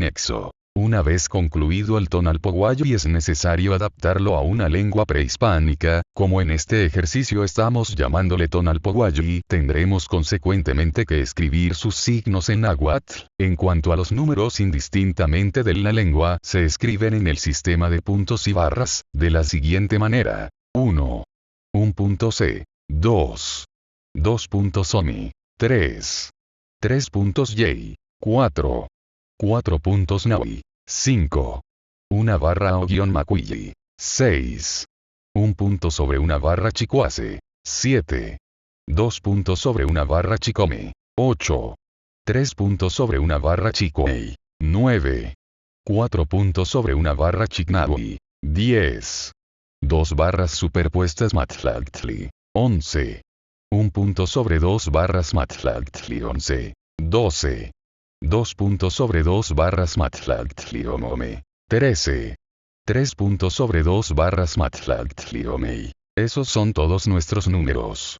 anexo. Una vez concluido el Tonalpohualli es necesario adaptarlo a una lengua prehispánica, como en este ejercicio estamos llamándole Tonalpohualli, tendremos consecuentemente que escribir sus signos en náhuatl. En cuanto a los números indistintamente de la lengua, se escriben en el sistema de puntos y barras, de la siguiente manera. 1. 1 punto C. 2. 2 puntos OMI. 3. 3 puntos Y. 4. 4 puntos Naui. 5. Una barra o guión Macuilli. 6. 1 punto sobre una barra Chicuase. 7. 2 puntos sobre una barra Chicome. 8. 3 puntos sobre una barra Chicoey. 9. 4 puntos sobre una barra Chicnaui. 10. 2 barras superpuestas Matlactli. 11. 1 punto sobre 2 barras Matlactli 11. 12. 2 puntos sobre 2 barras Matlactliomome. 13. 3 puntos sobre 2 barras Matlactliomei. Esos son todos nuestros números.